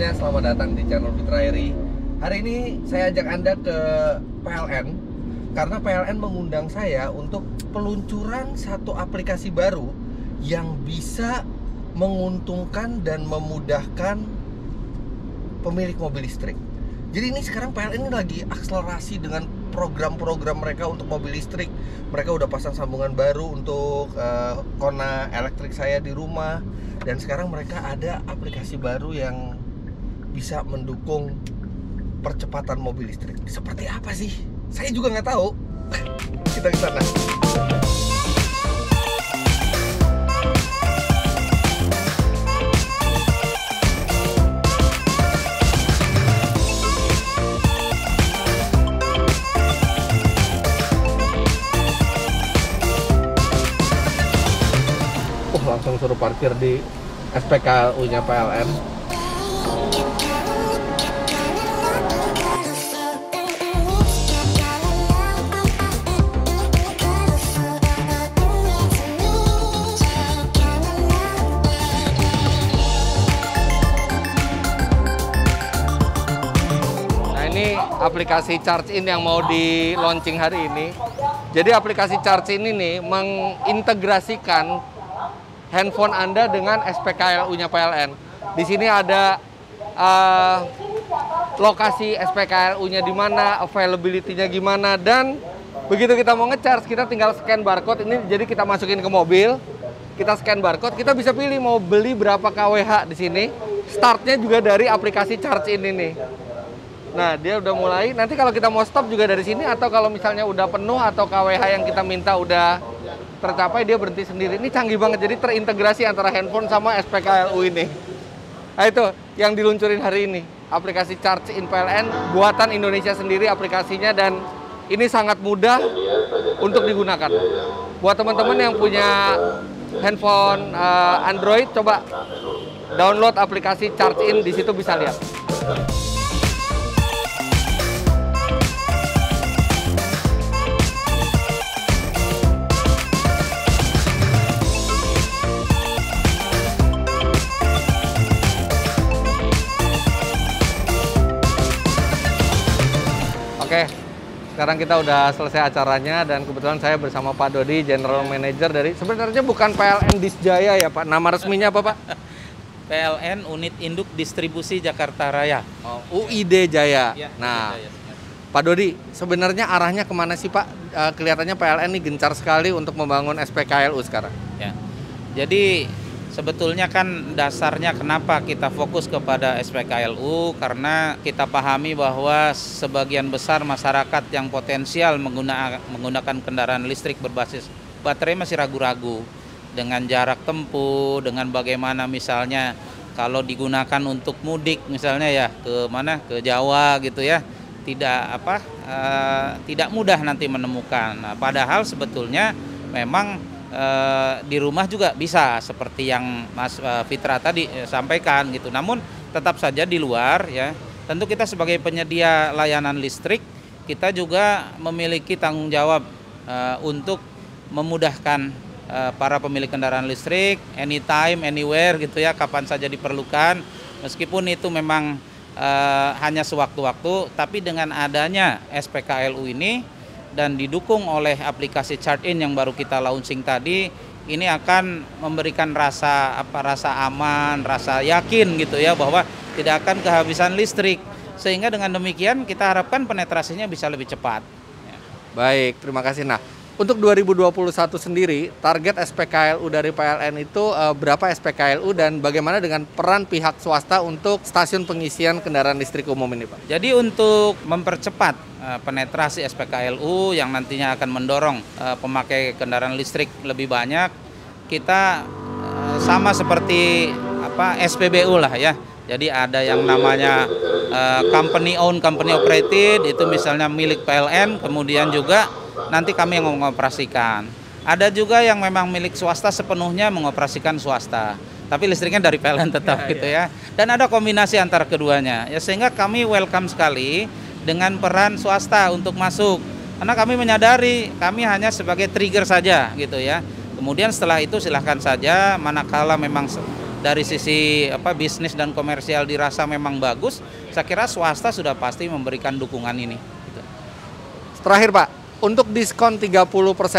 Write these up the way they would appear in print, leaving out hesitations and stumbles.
semuanya, selamat datang di channel Fitra Eri. Hari ini saya ajak Anda ke PLN karena PLN mengundang saya untuk peluncuran satu aplikasi baru yang bisa menguntungkan dan memudahkan pemilik mobil listrik. Jadi ini sekarang PLN ini lagi akselerasi dengan program-program mereka untuk mobil listrik. Mereka udah pasang sambungan baru untuk Kona elektrik saya di rumah. Dan sekarang mereka ada aplikasi baru yang bisa mendukung percepatan mobil listrik. Seperti apa sih? Saya juga nggak tahu. Kita ke sana. Langsung suruh parkir di SPKLU-nya PLN. Nah, ini aplikasi Charge In yang mau di launching hari ini. Jadi aplikasi Charge In ini mengintegrasikan handphone Anda dengan SPKLU-nya PLN. Di sini ada lokasi SPKLU-nya di mana, availability-nya gimana, dan begitu kita mau nge-charge, kita tinggal scan barcode ini. Jadi kita masukin ke mobil, kita scan barcode, kita bisa pilih mau beli berapa kWh di sini. Startnya juga dari aplikasi Charge In ini. Nah, dia udah mulai. Nanti kalau kita mau stop juga dari sini, atau kalau misalnya udah penuh atau kWh yang kita minta udah tercapai, dia berhenti sendiri. Ini canggih banget, jadi terintegrasi antara handphone sama SPKLU ini. Nah, itu yang diluncurin hari ini, aplikasi Charge In PLN, buatan Indonesia sendiri aplikasinya, dan ini sangat mudah untuk digunakan. Buat teman-teman yang punya handphone Android, coba download aplikasi Charge In, di situ bisa lihat. Oke, sekarang kita udah selesai acaranya dan kebetulan saya bersama Pak Dodi, General Manager dari, sebenarnya bukan PLN Disjaya ya Pak, nama resminya apa Pak? PLN Unit Induk Distribusi Jakarta Raya. Oh, UID Jaya. Ya, nah, Jaya. Pak Dodi, sebenarnya arahnya kemana sih Pak? Kelihatannya PLN ini gencar sekali untuk membangun SPKLU sekarang. Ya. Jadi sebetulnya kan dasarnya kenapa kita fokus kepada SPKLU, karena kita pahami bahwa sebagian besar masyarakat yang potensial menggunakan kendaraan listrik berbasis baterai masih ragu-ragu dengan jarak tempuh, dengan bagaimana misalnya kalau digunakan untuk mudik misalnya ya ke Jawa gitu ya, tidak mudah nanti menemukan. Nah, padahal sebetulnya memang di rumah juga bisa seperti yang Mas Fitra tadi sampaikan gitu. Namun tetap saja di luar ya. Tentu kita sebagai penyedia layanan listrik, kita juga memiliki tanggung jawab untuk memudahkan para pemilik kendaraan listrik anytime, anywhere gitu ya, kapan saja diperlukan. Meskipun itu memang hanya sewaktu-waktu, tapi dengan adanya SPKLU ini dan didukung oleh aplikasi Charge In yang baru kita launching tadi, ini akan memberikan rasa aman, rasa yakin gitu ya, bahwa tidak akan kehabisan listrik. Sehingga dengan demikian kita harapkan penetrasinya bisa lebih cepat. Baik, terima kasih. Nah, untuk 2021 sendiri, target SPKLU dari PLN itu berapa SPKLU dan bagaimana dengan peran pihak swasta untuk stasiun pengisian kendaraan listrik umum ini Pak? Jadi untuk mempercepat penetrasi SPKLU yang nantinya akan mendorong pemakai kendaraan listrik lebih banyak, kita sama seperti SPBU lah ya. Jadi ada yang namanya company owned, company operated, itu misalnya milik PLN, kemudian juga nanti kami yang mengoperasikan. Ada juga yang memang milik swasta sepenuhnya mengoperasikan swasta, tapi listriknya dari PLN tetap gitu ya. Dan ada kombinasi antara keduanya ya, sehingga kami welcome sekali dengan peran swasta untuk masuk. Karena kami menyadari kami hanya sebagai trigger saja gitu ya. Kemudian setelah itu silahkan saja, manakala memang dari sisi bisnis dan komersial dirasa memang bagus, saya kira swasta sudah pasti memberikan dukungan ini. Gitu. Terakhir Pak, untuk diskon 30%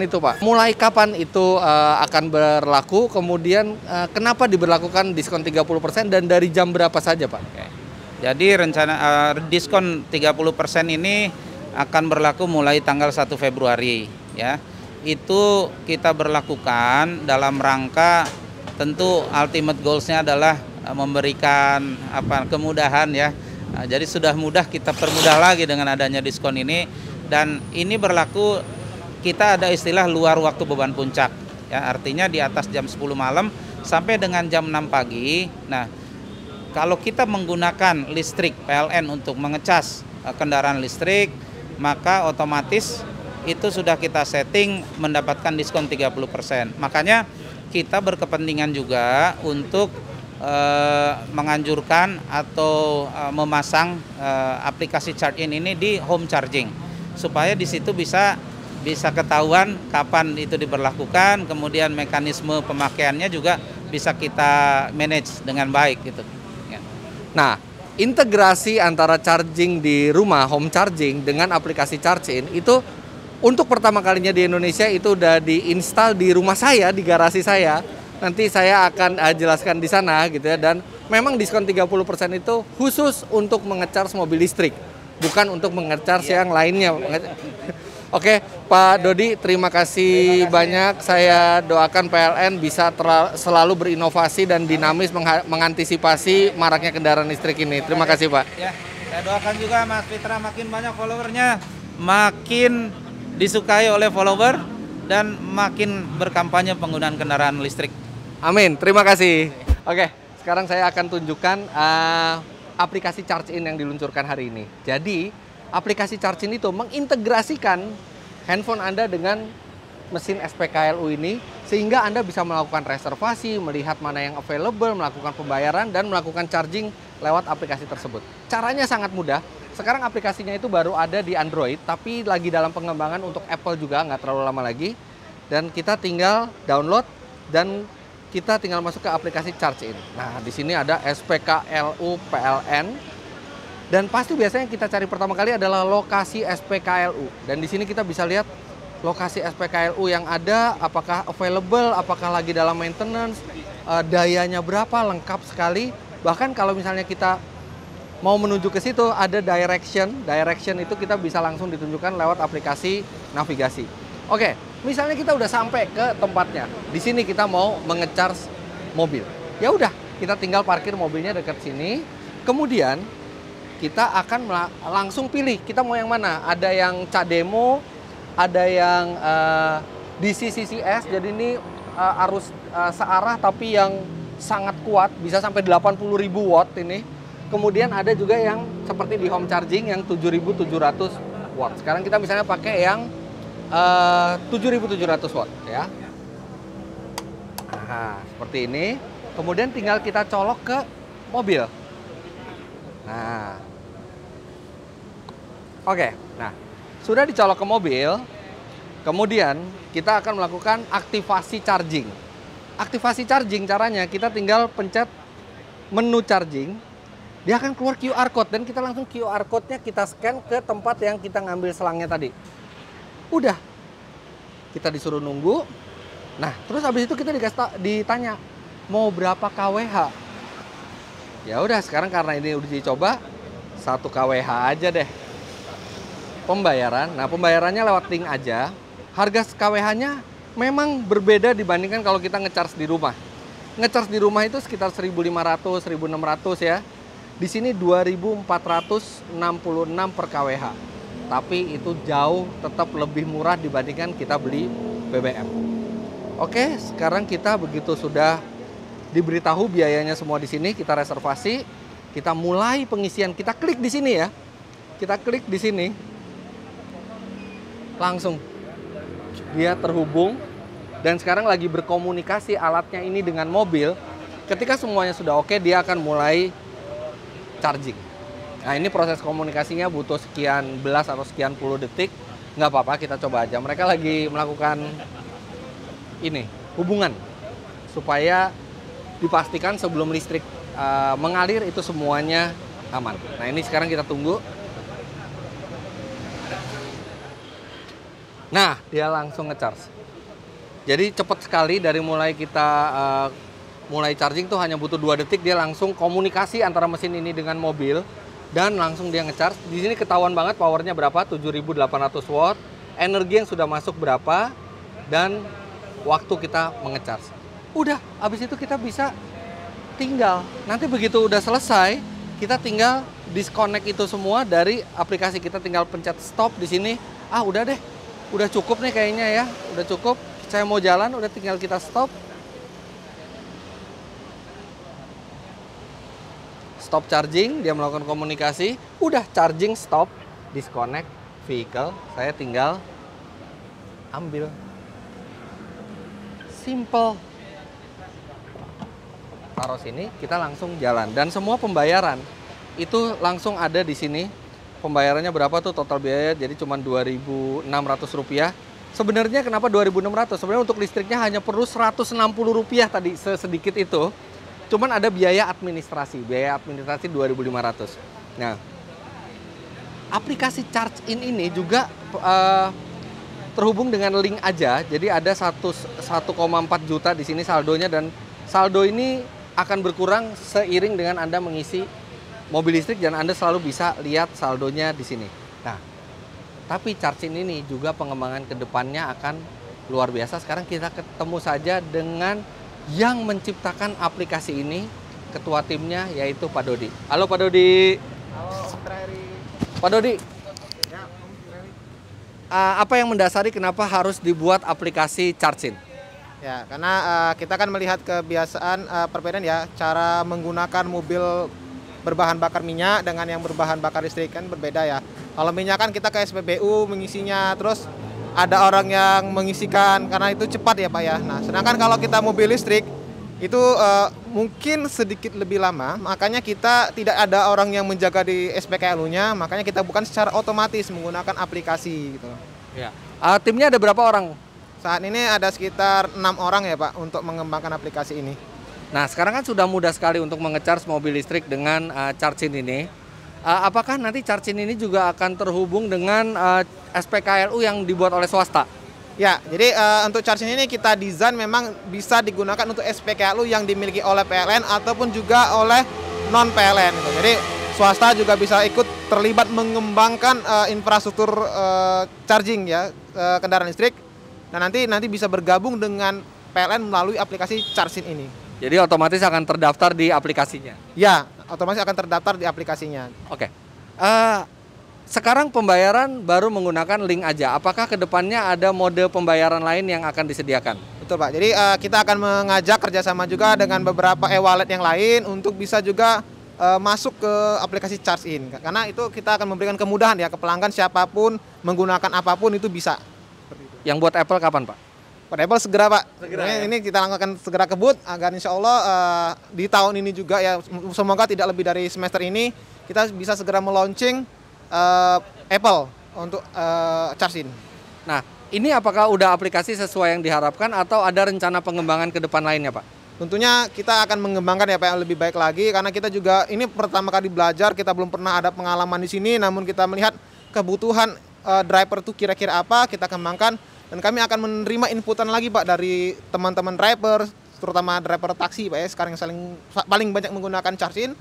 itu Pak, mulai kapan itu akan berlaku? Kemudian kenapa diberlakukan diskon 30% dan dari jam berapa saja Pak? Oke. Jadi rencana diskon 30% ini akan berlaku mulai tanggal 1 Februari ya. Itu kita berlakukan dalam rangka tentu ultimate goals-nya adalah memberikan kemudahan ya. Jadi sudah mudah, kita permudah lagi dengan adanya diskon ini, dan ini berlaku, kita ada istilah luar waktu beban puncak ya, artinya di atas jam 10 malam sampai dengan jam 6 pagi. Nah, kalau kita menggunakan listrik PLN untuk mengecas kendaraan listrik, maka otomatis itu sudah kita setting mendapatkan diskon 30%. Makanya kita berkepentingan juga untuk menganjurkan atau memasang aplikasi charge-in ini di home charging, supaya di situ bisa ketahuan kapan itu diberlakukan, kemudian mekanisme pemakaiannya juga bisa kita manage dengan baik gitu. Ya. Nah, integrasi antara charging di rumah, home charging, dengan aplikasi charge-in itu untuk pertama kalinya di Indonesia itu udah diinstal di rumah saya, di garasi saya. Nanti saya akan jelaskan di sana gitu ya. Dan memang diskon 30% itu khusus untuk mengecharge mobil listrik, bukan untuk mengecharge yang lainnya. Oke, Pak Dodi, terima kasih banyak. Saya doakan PLN bisa selalu berinovasi dan dinamis mengantisipasi maraknya kendaraan listrik ini. Terima kasih, Pak. Ya, saya doakan juga Mas Fitra makin banyak followernya, makin disukai oleh follower, dan makin berkampanye penggunaan kendaraan listrik. Amin, terima kasih. Oke, sekarang saya akan tunjukkan aplikasi charge-in yang diluncurkan hari ini. Jadi, aplikasi charge-in itu mengintegrasikan handphone Anda dengan mesin SPKLU ini, sehingga Anda bisa melakukan reservasi, melihat mana yang available, melakukan pembayaran, dan melakukan charging lewat aplikasi tersebut. Caranya sangat mudah. Sekarang aplikasinya itu baru ada di Android, tapi lagi dalam pengembangan untuk Apple juga, nggak terlalu lama lagi. Dan kita tinggal download dan kita tinggal masuk ke aplikasi charge-in. Nah, di sini ada SPKLU PLN. Dan pasti biasanya kita cari pertama kali adalah lokasi SPKLU. Dan di sini kita bisa lihat lokasi SPKLU yang ada, apakah available, apakah lagi dalam maintenance, dayanya berapa, lengkap sekali. Bahkan kalau misalnya kita mau menuju ke situ, ada direction. Direction itu kita bisa langsung ditunjukkan lewat aplikasi navigasi. Oke, misalnya kita udah sampai ke tempatnya. Di sini kita mau mengecharge mobil. Ya udah, kita tinggal parkir mobilnya dekat sini. Kemudian kita akan langsung pilih kita mau yang mana. Ada yang CHAdeMO, ada yang DC CCS. Jadi ini arus searah tapi yang sangat kuat, bisa sampai 80.000 watt ini. Kemudian ada juga yang seperti di home charging yang 7.700 watt. Sekarang kita misalnya pakai yang 7.700 watt ya. Nah, seperti ini. Kemudian tinggal kita colok ke mobil. Nah, oke. Nah, sudah dicolok ke mobil. Kemudian kita akan melakukan aktivasi charging. Aktivasi charging caranya kita tinggal pencet menu charging. Dia akan keluar QR code dan kita langsung QR code-nya kita scan ke tempat yang kita ngambil selangnya tadi. Udah. Kita disuruh nunggu. Nah, terus habis itu kita ditanya mau berapa kWh. Ya udah, sekarang karena ini udah dicoba 1 kWh aja deh. Pembayaran. Nah, pembayarannya lewat link aja. Harga kWh-nya memang berbeda dibandingkan kalau kita ngecharge di rumah. Ngecharge di rumah itu sekitar 1.500, 1.600 ya. Di sini 2.466 per kWh. Tapi itu jauh tetap lebih murah dibandingkan kita beli BBM. Oke, sekarang kita begitu sudah diberitahu biayanya semua di sini, kita reservasi, kita mulai pengisian. Kita klik di sini ya. Kita klik di sini. Langsung dia terhubung dan sekarang lagi berkomunikasi alatnya ini dengan mobil. Ketika semuanya sudah oke, dia akan mulai charging. Nah, ini proses komunikasinya butuh sekian belas atau sekian puluh detik. Nggak apa-apa, kita coba aja. Mereka lagi melakukan ini, hubungan. Supaya dipastikan sebelum listrik mengalir itu semuanya aman. Nah ini sekarang kita tunggu. Nah dia langsung ngecharge. Jadi cepat sekali dari mulai kita mulai charging tuh hanya butuh 2 detik, dia langsung komunikasi antara mesin ini dengan mobil dan langsung dia ngecharge. Di sini ketahuan banget powernya berapa, 7.800 watt, energi yang sudah masuk berapa, dan waktu kita mengecharge. Udah, habis itu kita bisa tinggal, nanti begitu udah selesai, kita tinggal disconnect itu semua dari aplikasi, kita tinggal pencet stop di sini. Ah udah deh, udah cukup nih kayaknya ya, udah cukup. Saya mau jalan, udah tinggal kita stop. Stop charging, dia melakukan komunikasi. Udah charging stop, disconnect vehicle, saya tinggal ambil. Simple. Taruh sini, kita langsung jalan. Dan semua pembayaran itu langsung ada di sini. Pembayarannya berapa tuh total biaya? Jadi cuma Rp2.600. Sebenarnya kenapa 2.600? Sebenarnya untuk listriknya hanya perlu Rp160 tadi, sedikit itu. Cuman ada biaya administrasi 2.500. Nah, aplikasi Charge In ini juga terhubung dengan link aja. Jadi ada 1,4 juta di sini saldonya, dan saldo ini akan berkurang seiring dengan Anda mengisi mobil listrik dan Anda selalu bisa lihat saldonya di sini. Nah, tapi Charge In ini juga pengembangan ke depannya akan luar biasa. Sekarang kita ketemu saja dengan yang menciptakan aplikasi ini, ketua timnya yaitu Pak Dodi. Halo Pak Dodi. Halo Om Treri. Pak Dodi, Ya, Om Treri. apa yang mendasari kenapa harus dibuat aplikasi Charge In? Ya, karena kita kan melihat kebiasaan perbedaan ya, cara menggunakan mobil berbahan bakar minyak dengan yang berbahan bakar listrik kan berbeda ya. Kalau minyak kan kita ke SPBU mengisinya, terus ada orang yang mengisikan karena itu cepat ya Pak ya. Nah, sedangkan kalau kita mobil listrik itu mungkin sedikit lebih lama, makanya kita tidak ada orang yang menjaga di SPKLU-nya, makanya kita bukan secara otomatis menggunakan aplikasi gitu. Ya. Timnya ada berapa orang? Saat ini ada sekitar 6 orang ya Pak untuk mengembangkan aplikasi ini. Nah, sekarang kan sudah mudah sekali untuk mengecharge mobil listrik dengan Charge In ini. Apakah nanti Charge In ini juga akan terhubung dengan SPKLU yang dibuat oleh swasta? Ya, jadi untuk Charge In ini kita desain memang bisa digunakan untuk SPKLU yang dimiliki oleh PLN ataupun juga oleh non-PLN. Gitu. Jadi swasta juga bisa ikut terlibat mengembangkan infrastruktur charging ya kendaraan listrik, dan nanti bisa bergabung dengan PLN melalui aplikasi Charge In ini. Jadi otomatis akan terdaftar di aplikasinya? Ya, otomatis akan terdaftar di aplikasinya. Oke. Sekarang pembayaran baru menggunakan link aja. Apakah kedepannya ada mode pembayaran lain yang akan disediakan? Betul Pak, jadi kita akan mengajak kerjasama juga dengan beberapa e-wallet yang lain untuk bisa juga masuk ke aplikasi Charge In. Karena itu kita akan memberikan kemudahan ya ke pelanggan, siapapun menggunakan apapun itu bisa. Yang buat Apple kapan Pak? Pada Apple segera Pak. Segera, ya? Ini kita akan segera kebut agar insya Allah di tahun ini juga ya, semoga tidak lebih dari semester ini kita bisa segera melaunching Apple untuk Charge In. Nah, ini apakah udah aplikasi sesuai yang diharapkan atau ada rencana pengembangan ke depan lainnya Pak? Tentunya kita akan mengembangkan ya Pak yang lebih baik lagi, karena kita juga ini pertama kali belajar, kita belum pernah ada pengalaman di sini, namun kita melihat kebutuhan driver itu kira-kira apa, kita kembangkan. Dan kami akan menerima inputan lagi Pak dari teman-teman driver, terutama driver taksi Pak ya, sekarang yang paling banyak menggunakan Charge In.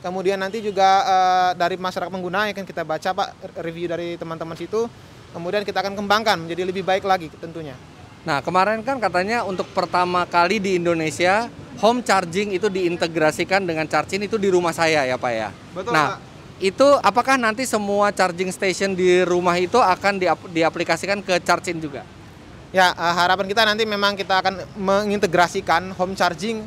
Kemudian nanti juga dari masyarakat pengguna yang akan kita baca Pak, review dari teman-teman situ. Kemudian kita akan kembangkan menjadi lebih baik lagi tentunya. Nah, kemarin kan katanya untuk pertama kali di Indonesia home charging itu diintegrasikan dengan Charge In itu di rumah saya ya Pak ya. Betul Nah, Pak. itu apakah nanti semua charging station di rumah itu akan diaplikasikan ke Charge In juga? Ya, harapan kita nanti memang kita akan mengintegrasikan home charging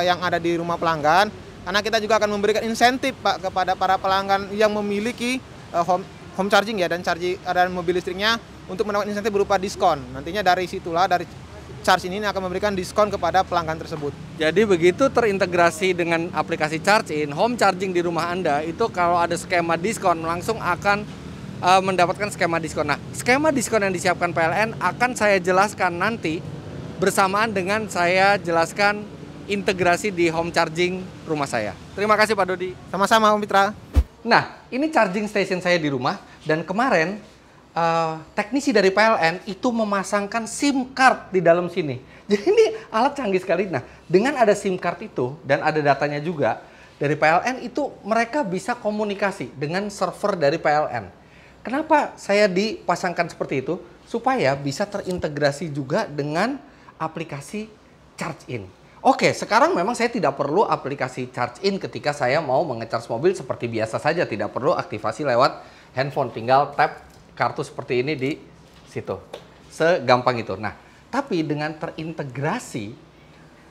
yang ada di rumah pelanggan, karena kita juga akan memberikan insentif Pak kepada para pelanggan yang memiliki home charging ya dan mobil listriknya untuk mendapatkan insentif berupa diskon. Nantinya dari situlah, dari Charge In ini akan memberikan diskon kepada pelanggan tersebut. Jadi begitu terintegrasi dengan aplikasi Charge In, home charging di rumah Anda itu kalau ada skema diskon langsung akan mendapatkan skema diskon. Nah, skema diskon yang disiapkan PLN akan saya jelaskan nanti bersamaan dengan saya jelaskan integrasi di home charging rumah saya. Terima kasih Pak Dodi. Sama-sama Om Fitra. Nah, ini charging station saya di rumah dan kemarin teknisi dari PLN itu memasangkan SIM card di dalam sini. Jadi ini alat canggih sekali. Nah, dengan ada SIM card itu dan ada datanya juga dari PLN itu mereka bisa komunikasi dengan server dari PLN. Kenapa saya dipasangkan seperti itu? Supaya bisa terintegrasi juga dengan aplikasi Charge In. Oke, sekarang memang saya tidak perlu aplikasi Charge In ketika saya mau mengecharge mobil seperti biasa saja. Tidak perlu aktivasi lewat handphone. Tinggal tap kartu seperti ini di situ. Segampang itu. Nah, tapi dengan terintegrasi,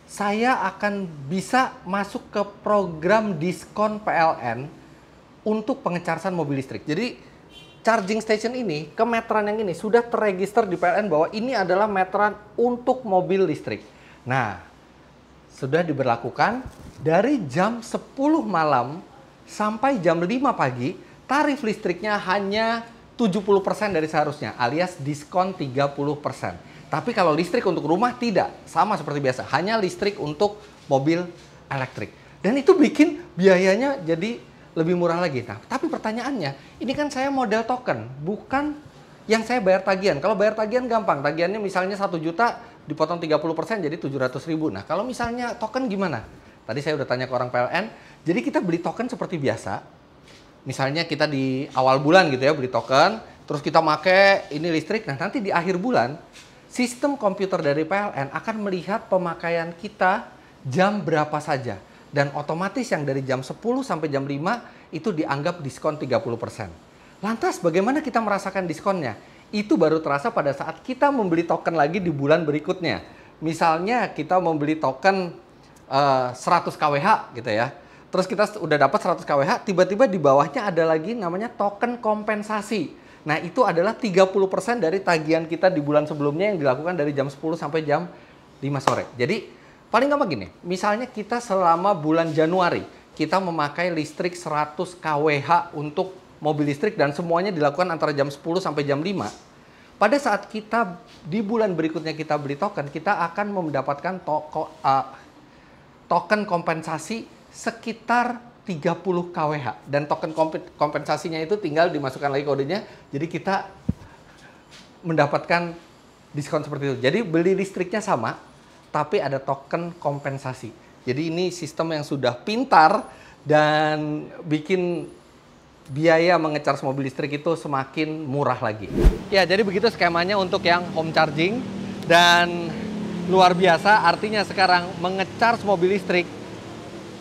saya akan bisa masuk ke program diskon PLN untuk pengecharsan mobil listrik. Jadi, charging station ini, ke meteran yang ini, sudah terregister di PLN bahwa ini adalah meteran untuk mobil listrik. Nah, sudah diberlakukan dari jam 10 malam sampai jam 5 pagi, tarif listriknya hanya 70% dari seharusnya, alias diskon 30%. Tapi kalau listrik untuk rumah tidak, sama seperti biasa, hanya listrik untuk mobil elektrik. Dan itu bikin biayanya jadi lebih murah lagi. Nah, tapi pertanyaannya, ini kan saya model token, bukan yang saya bayar tagihan. Kalau bayar tagihan gampang, tagihannya misalnya 1 juta, dipotong 30% jadi 700.000. Nah, kalau misalnya token gimana? Tadi saya udah tanya ke orang PLN, jadi kita beli token seperti biasa. Misalnya kita di awal bulan gitu ya, beli token, terus kita pakai ini listrik. Nah, nanti di akhir bulan, sistem komputer dari PLN akan melihat pemakaian kita jam berapa saja. Dan otomatis yang dari jam 10 sampai jam 5 itu dianggap diskon 30%. Lantas bagaimana kita merasakan diskonnya? Itu baru terasa pada saat kita membeli token lagi di bulan berikutnya. Misalnya kita membeli token 100 kWh gitu ya. Terus kita udah dapat 100 kWh, tiba-tiba di bawahnya ada lagi namanya token kompensasi. Nah, itu adalah 30% dari tagihan kita di bulan sebelumnya yang dilakukan dari jam 10 sampai jam 5 sore. Jadi, paling gampang gini, misalnya kita selama bulan Januari, kita memakai listrik 100 kWh untuk mobil listrik dan semuanya dilakukan antara jam 10 sampai jam 5. Pada saat kita di bulan berikutnya kita beli token, kita akan mendapatkan token kompensasi sekitar 30 kWh. Dan token kompensasinya itu tinggal dimasukkan lagi kodenya, jadi kita mendapatkan diskon seperti itu. Jadi beli listriknya sama, tapi ada token kompensasi. Jadi ini sistem yang sudah pintar dan bikin biaya mengecharge mobil listrik itu semakin murah lagi. Ya, jadi begitu skemanya untuk yang home charging. Dan luar biasa, artinya sekarang mengecharge mobil listrik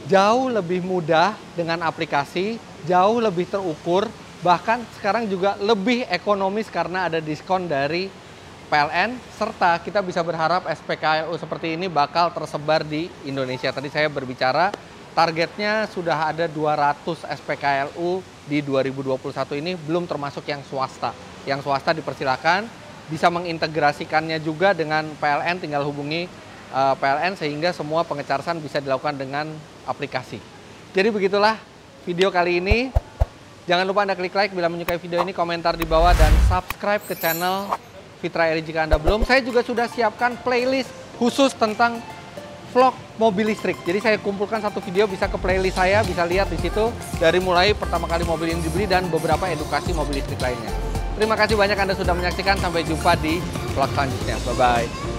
jauh lebih mudah dengan aplikasi, jauh lebih terukur, bahkan sekarang juga lebih ekonomis karena ada diskon dari PLN, serta kita bisa berharap SPKLU seperti ini bakal tersebar di Indonesia. Tadi saya berbicara, targetnya sudah ada 200 SPKLU di 2021 ini, belum termasuk yang swasta. Yang swasta dipersilakan, bisa mengintegrasikannya juga dengan PLN, tinggal hubungi PLN sehingga semua pengecharsan bisa dilakukan dengan aplikasi. Jadi begitulah video kali ini. Jangan lupa Anda klik like bila menyukai video ini, komentar di bawah, dan subscribe ke channel Fitra Eri jika Anda belum. Saya juga sudah siapkan playlist khusus tentang vlog mobil listrik. Jadi saya kumpulkan satu video, bisa ke playlist saya, bisa lihat di situ dari mulai pertama kali mobil ini dibeli dan beberapa edukasi mobil listrik lainnya. Terima kasih banyak Anda sudah menyaksikan. Sampai jumpa di vlog selanjutnya. Bye-bye.